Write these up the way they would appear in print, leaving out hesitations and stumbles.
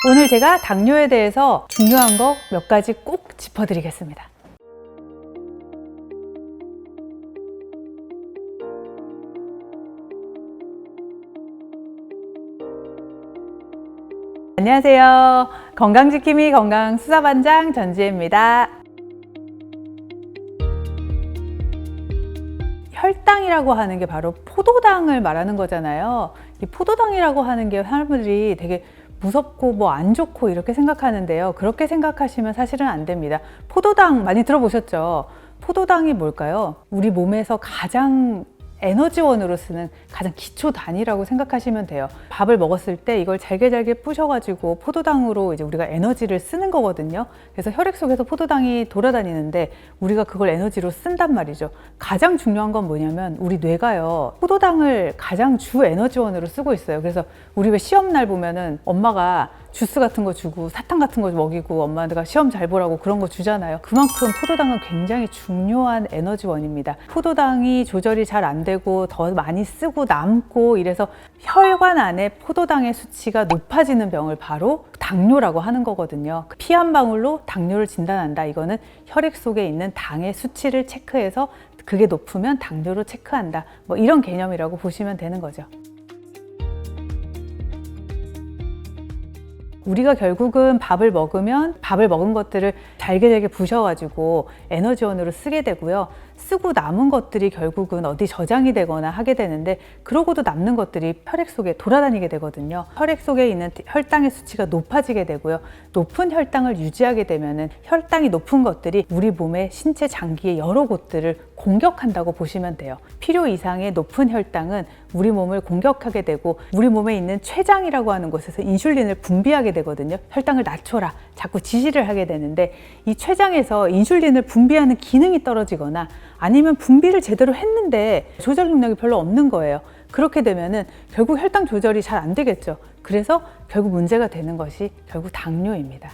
오늘 제가 당뇨에 대해서 중요한 거 몇 가지 꼭 짚어드리겠습니다. 안녕하세요. 건강지킴이 건강수사반장 전지혜입니다. 혈당이라고 하는 게 바로 포도당을 말하는 거잖아요. 이 포도당이라고 하는 게 사람들이 되게 무섭고 뭐 안 좋고 이렇게 생각하는데요. 그렇게 생각하시면 사실은 안 됩니다. 포도당 많이 들어보셨죠? 포도당이 뭘까요? 우리 몸에서 가장 에너지원으로 쓰는 가장 기초 단위라고 생각하시면 돼요. 밥을 먹었을 때 이걸 잘게 부셔가지고 포도당으로 이제 우리가 에너지를 쓰는 거거든요. 그래서 혈액 속에서 포도당이 돌아다니는데 우리가 그걸 에너지로 쓴단 말이죠. 가장 중요한 건 뭐냐면 우리 뇌가요, 포도당을 가장 주 에너지원으로 쓰고 있어요. 그래서 우리 왜 시험날 보면은 엄마가 주스 같은 거 주고 사탕 같은 거 먹이고 엄마가 시험 잘 보라고 그런 거 주잖아요. 그만큼 포도당은 굉장히 중요한 에너지원입니다. 포도당이 조절이 잘 안 되고 더 많이 쓰고 남고 이래서 혈관 안에 포도당의 수치가 높아지는 병을 바로 당뇨라고 하는 거거든요. 피 한 방울로 당뇨를 진단한다. 이거는 혈액 속에 있는 당의 수치를 체크해서 그게 높으면 당뇨로 체크한다. 뭐 이런 개념이라고 보시면 되는 거죠. 우리가 결국은 밥을 먹으면 밥을 먹은 것들을 잘게 부셔가지고 에너지원으로 쓰게 되고요. 쓰고 남은 것들이 결국은 어디 저장이 되거나 하게 되는데 그러고도 남는 것들이 혈액 속에 돌아다니게 되거든요. 혈액 속에 있는 혈당의 수치가 높아지게 되고요. 높은 혈당을 유지하게 되면은 혈당이 높은 것들이 우리 몸의 신체 장기의 여러 곳들을 공격한다고 보시면 돼요. 필요 이상의 높은 혈당은 우리 몸을 공격하게 되고 우리 몸에 있는 췌장이라고 하는 곳에서 인슐린을 분비하게 되거든요. 혈당을 낮춰라 자꾸 지시를 하게 되는데 이 췌장에서 인슐린을 분비하는 기능이 떨어지거나 아니면 분비를 제대로 했는데 조절 능력이 별로 없는 거예요. 그렇게 되면은 결국 혈당 조절이 잘 안 되겠죠. 그래서 결국 문제가 되는 것이 결국 당뇨입니다.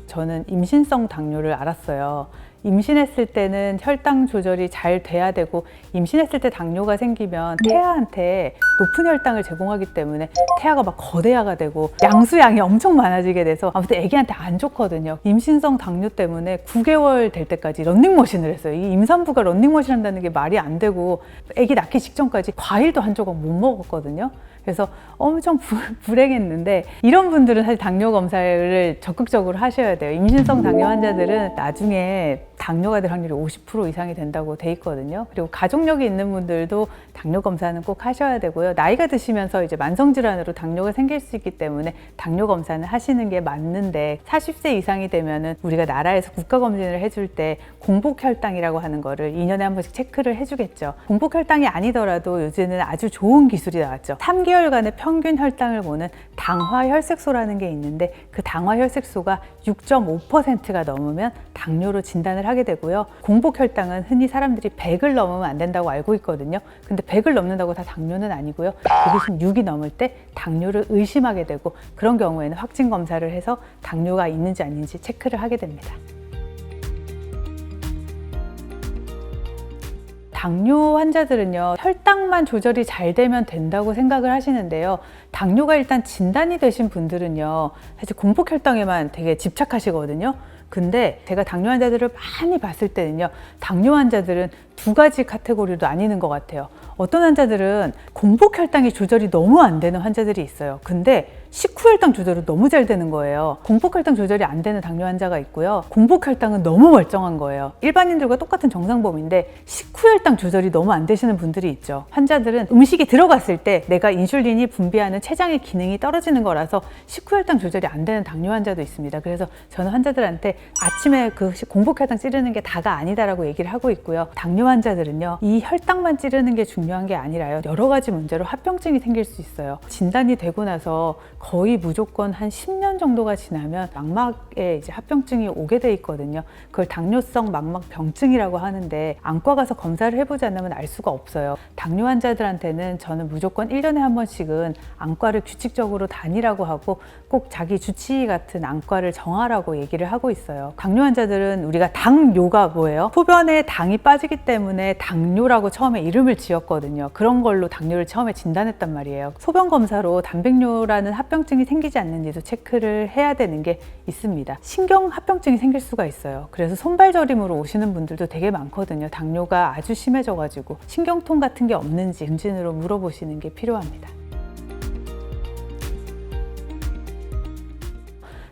저는 임신성 당뇨를 알았어요. 임신했을 때는 혈당 조절이 잘 돼야 되고 임신했을 때 당뇨가 생기면 태아한테 높은 혈당을 제공하기 때문에 태아가 막 거대화가 되고 양수양이 엄청 많아지게 돼서 아무튼 애기한테 안 좋거든요. 임신성 당뇨 때문에 9개월 될 때까지 런닝머신을 했어요. 이 임산부가 런닝머신 한다는 게 말이 안 되고 애기 낳기 직전까지 과일도 한 조각 못 먹었거든요. 그래서 엄청 불행했는데 이런 분들은 사실 당뇨 검사를 적극적으로 하셔야 돼요. 임신성 당뇨 환자들은 나중에 당뇨가 될 확률이 50% 이상이 된다고 돼 있거든요. 그리고 가족력이 있는 분들도 당뇨 검사는 꼭 하셔야 되고요. 나이가 드시면서 이제 만성질환으로 당뇨가 생길 수 있기 때문에 당뇨 검사는 하시는 게 맞는데 40세 이상이 되면은 우리가 나라에서 국가검진을 해줄 때 공복혈당이라고 하는 거를 2년에 한 번씩 체크를 해주겠죠. 공복혈당이 아니더라도 요즘은 아주 좋은 기술이 나왔죠. 3개월간의 평균 혈당을 보는 당화혈색소라는 게 있는데 그 당화혈색소가 6.5%가 넘으면 당뇨로 진단을 하게 되고요. 공복혈당은 흔히 사람들이 100을 넘으면 안 된다고 알고 있거든요. 근데 100을 넘는다고 다 당뇨는 아니고요. 126이 넘을 때 당뇨를 의심하게 되고 그런 경우에는 확진 검사를 해서 당뇨가 있는지 아닌지 체크를 하게 됩니다. 당뇨 환자들은요, 혈당만 조절이 잘 되면 된다고 생각을 하시는데요. 당뇨가 일단 진단이 되신 분들은요, 사실 공복혈당에만 되게 집착하시거든요. 근데 제가 당뇨 환자들을 많이 봤을 때는요, 당뇨 환자들은 두 가지 카테고리로 나뉘는 것 같아요. 어떤 환자들은 공복혈당이 조절이 너무 안 되는 환자들이 있어요. 근데 식후혈당 조절은 너무 잘 되는 거예요. 공복혈당 조절이 안 되는 당뇨 환자가 있고요. 공복혈당은 너무 멀쩡한 거예요. 일반인들과 똑같은 정상범위인데 식후혈당 조절이 너무 안 되시는 분들이 있죠. 환자들은 음식이 들어갔을 때 내가 인슐린이 분비하는 췌장의 기능이 떨어지는 거라서 식후혈당 조절이 안 되는 당뇨 환자도 있습니다. 그래서 저는 환자들한테 아침에 그 공복혈당 찌르는 게 다가 아니다라고 얘기를 하고 있고요. 당뇨 환자들은요, 이 혈당만 찌르는 게 중요한 게 아니라요, 여러 가지 문제로 합병증이 생길 수 있어요. 진단이 되고 나서 거의 무조건 한 10년 정도가 지나면 망막에 이제 합병증이 오게 돼 있거든요. 그걸 당뇨성 망막병증이라고 하는데 안과 가서 검사를 해보지 않으면 알 수가 없어요. 당뇨 환자들한테는 저는 무조건 1년에 한 번씩은 안과를 규칙적으로 다니라고 하고 꼭 자기 주치의 같은 안과를 정하라고 얘기를 하고 있어요. 당뇨 환자들은 우리가 당뇨가 뭐예요? 소변에 당이 빠지기 때문에 때문에 당뇨라고 처음에 이름을 지었거든요. 그런 걸로 당뇨를 처음에 진단했단 말이에요. 소변 검사로 단백뇨라는 합병증이 생기지 않는지도 체크를 해야 되는 게 있습니다. 신경 합병증이 생길 수가 있어요. 그래서 손발 저림으로 오시는 분들도 되게 많거든요. 당뇨가 아주 심해져가지고 신경통 같은 게 없는지 검진으로 물어보시는 게 필요합니다.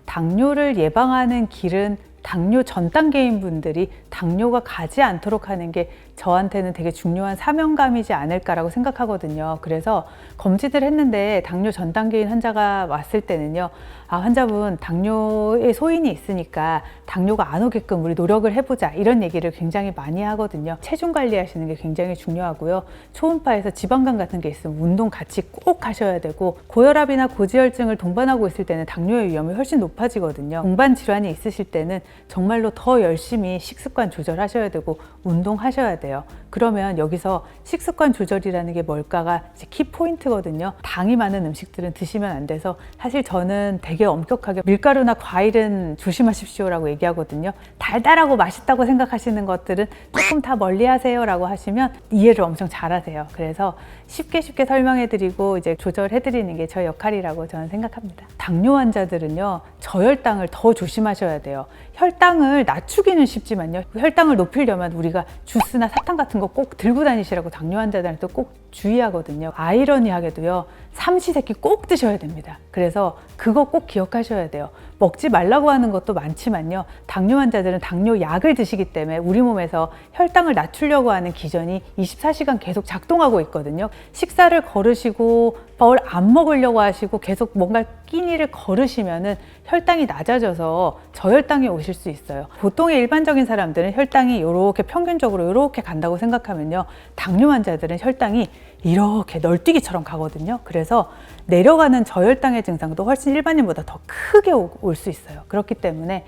당뇨를 예방하는 길은 당뇨 전 단계인 분들이 당뇨가 가지 않도록 하는 게 저한테는 되게 중요한 사명감이지 않을까라고 생각하거든요. 그래서 검진을 했는데 당뇨 전 단계인 환자가 왔을 때는요, 환자분 당뇨에 소인이 있으니까 당뇨가 안 오게끔 우리 노력을 해보자, 이런 얘기를 굉장히 많이 하거든요. 체중 관리하시는 게 굉장히 중요하고요. 초음파에서 지방간 같은 게 있으면 운동 같이 꼭 하셔야 되고, 고혈압이나 고지혈증을 동반하고 있을 때는 당뇨의 위험이 훨씬 높아지거든요. 동반 질환이 있으실 때는 정말로 더 열심히 식습관 조절하셔야 되고 운동하셔야 돼요. 그러면 여기서 식습관 조절이라는 게 뭘까가 이제 키포인트거든요. 당이 많은 음식들은 드시면 안 돼서, 사실 저는 되게 엄격하게 밀가루나 과일은 조심하십시오라고 얘기하거든요. 달달하고 맛있다고 생각하시는 것들은 조금 다 멀리 하세요 라고 하시면 이해를 엄청 잘하세요. 그래서 쉽게 설명해드리고 이제 조절해드리는 게 저의 역할이라고 저는 생각합니다. 당뇨 환자들은요, 저혈당을 더 조심하셔야 돼요. 혈당을 낮추기는 쉽지만요, 혈당을 높이려면 우리가 주스나 사탕 같은 거 꼭 들고 다니시라고 당뇨 환자들한테 꼭 주의하거든요. 아이러니하게도요, 삼시세끼 꼭 드셔야 됩니다. 그래서 그거 꼭 기억하셔야 돼요. 먹지 말라고 하는 것도 많지만요, 당뇨 환자들은 당뇨 약을 드시기 때문에 우리 몸에서 혈당을 낮추려고 하는 기전이 24시간 계속 작동하고 있거든요. 식사를 거르시고 뭘 안 먹으려고 하시고 계속 뭔가 끼니를 거르시면은 혈당이 낮아져서 저혈당이 오실 수 있어요. 보통의 일반적인 사람들은 혈당이 이렇게 평균적으로 이렇게 간다고 생각하면요, 당뇨 환자들은 혈당이 이렇게 널뛰기처럼 가거든요. 그래서 내려가는 저혈당의 증상도 훨씬 일반인보다 더 크게 올 수 있어요. 그렇기 때문에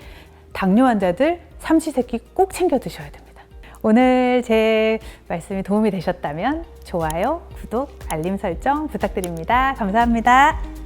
당뇨 환자들 삼시세끼 꼭 챙겨 드셔야 됩니다. 오늘 제 말씀이 도움이 되셨다면 좋아요, 구독, 알림 설정 부탁드립니다. 감사합니다.